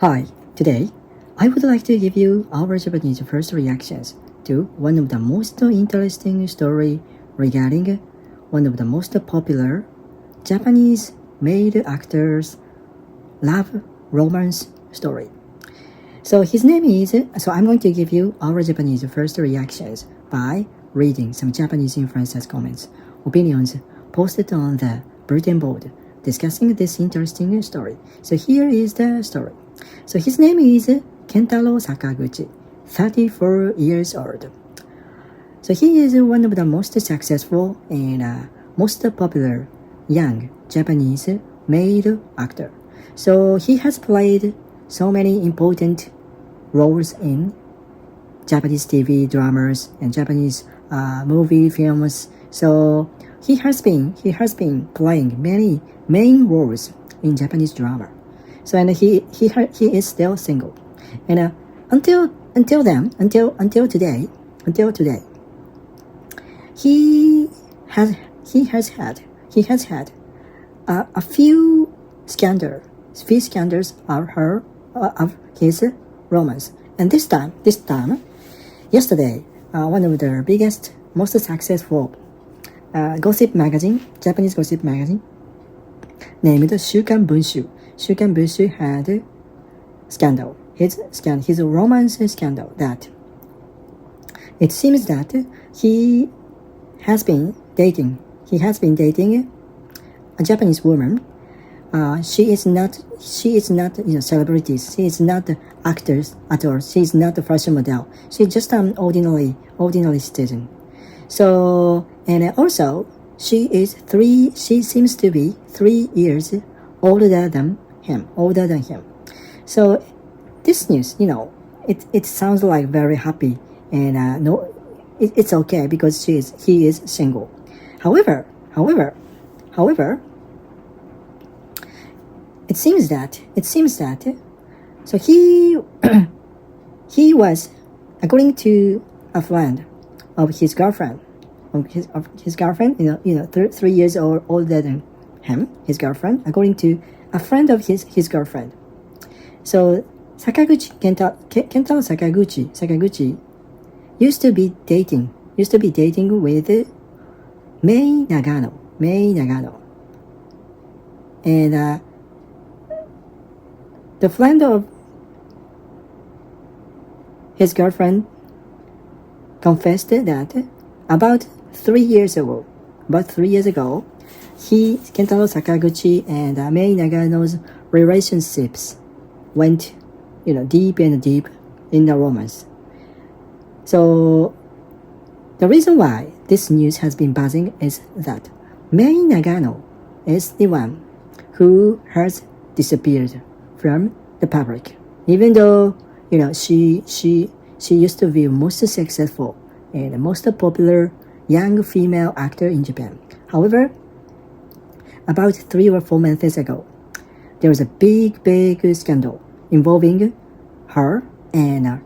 Hi, today I would like to give you our Japanese first reactions to one of the most interesting story regarding one of the most popular Japanese male actors love romance story. So I'm going to give you our Japanese first reactions by reading some Japanese influencers comments, opinions posted on the bulletin board discussing this interesting story. So here is the story. So his name is Kentaro Sakaguchi, 34 years old. So he is one of the most successful and most popular young Japanese male actor. So he has played so many important roles in Japanese TV dramas and Japanese movie films. So he has been playing many main roles in Japanese drama. So and he is still single, and until today, he has had a few scandals of his romance. And this time, yesterday, one of the biggest, most successful Japanese gossip magazine, named Shukan Bunshu. Shukan Bunshu had scandal, his romance scandal, that it seems that he has been dating a Japanese woman. She is not celebrities. She is not actors at all. She is not a fashion model. She's just an ordinary citizen. So, and also she seems to be 3 years older than him. So this news, it sounds like very happy, and it's okay because he is single. However, it seems that so he was, according to a friend of his girlfriend, 3 years older than him, his girlfriend, according to a friend of his girlfriend. So Kentaro Sakaguchi used to be dating with Mei Nagano, and the friend of his girlfriend confessed that about 3 years ago, Kentaro Sakaguchi and Mei Nagano's relationships went, deep in the romance. So the reason why this news has been buzzing is that Mei Nagano is the one who has disappeared from the public, even though she used to be most successful and most popular young female actor in Japan. However, about 3 or 4 months ago, there was a big scandal involving her and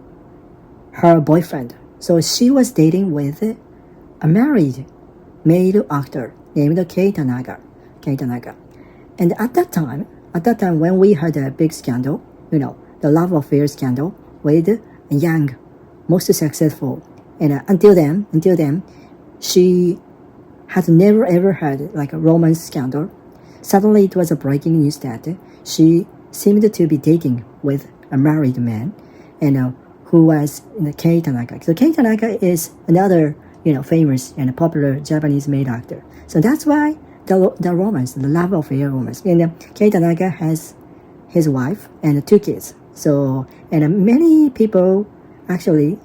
her boyfriend. So she was dating with a married male actor named Kei Tanaga. And at that time when we had a big scandal, the love affair scandal with a young, most successful, and until then, she had never ever had like a romance scandal. Suddenly it was a breaking news that she seemed to be dating with a married man, and who was Kei Tanaka. So Kei Tanaka is another famous and popular Japanese male actor. So that's why the love affair romance. And Kei Tanaka has his wife and 2 kids. So, and many people actually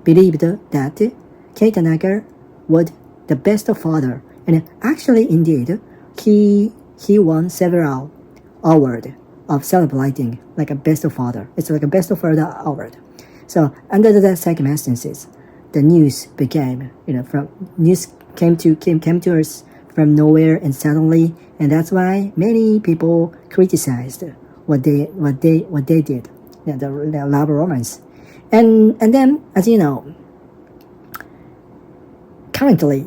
believed that Kei Tanaka was the best father. And actually, indeed, he won several awards of celebrating like a best father. It's like a best father award. So under the circumstances, the news became, news came to us from nowhere and suddenly, and that's why many people criticized what they did, the love romance. And then, as you know, currently,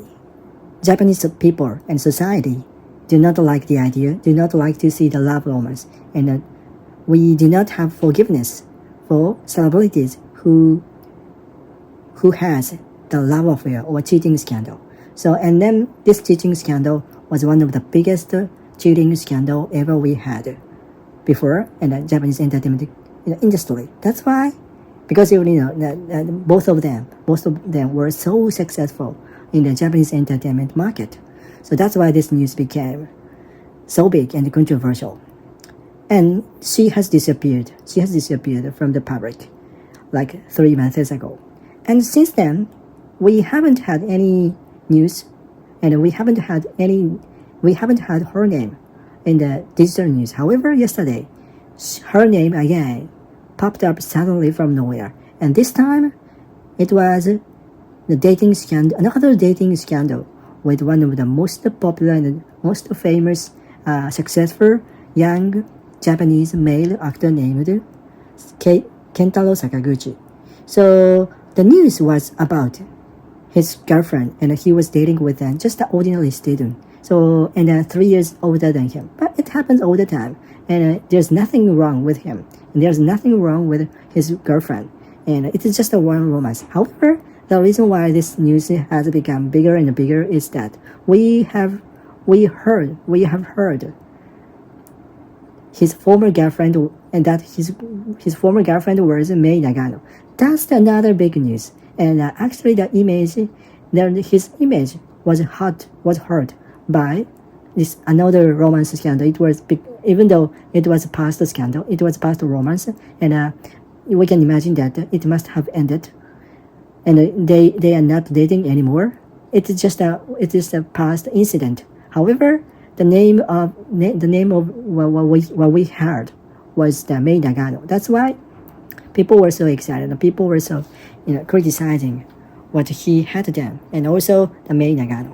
Japanese people and society do not like the idea, do not like to see the love romance. And we do not have forgiveness for celebrities who has the love affair or cheating scandal. So, and then this cheating scandal was one of the biggest cheating scandal ever we had before in the Japanese entertainment industry. That's why, because both of them were so successful in the Japanese entertainment market. So that's why this news became so big and controversial. And she has disappeared. She has disappeared from the public like 3 months ago. And since then, we haven't had any news, and we haven't had her name in the digital news. However, yesterday, her name again popped up suddenly from nowhere, and this time, it was the dating scandal, another dating scandal with one of the most popular and most famous, successful young Japanese male actor named Kentaro Sakaguchi. So the news was about his girlfriend, and he was dating with just an ordinary student. So, and 3 years older than him. But it happens all the time, and there's nothing wrong with him, and there's nothing wrong with his girlfriend, and it is just a one romance. However, the reason why this news has become bigger and bigger is that we have heard his former girlfriend, and that his former girlfriend was Mei Nagano. That's another big news. And actually, his image was hurt by this another romance scandal. It was big, even though it was past scandal, it was past romance, and we can imagine that it must have ended, and they are not dating anymore. It is a past incident. However, the name of what we heard was the Mei Nagano. That's why people were so excited, and people were so criticizing what he had done, and also the Mei Nagano.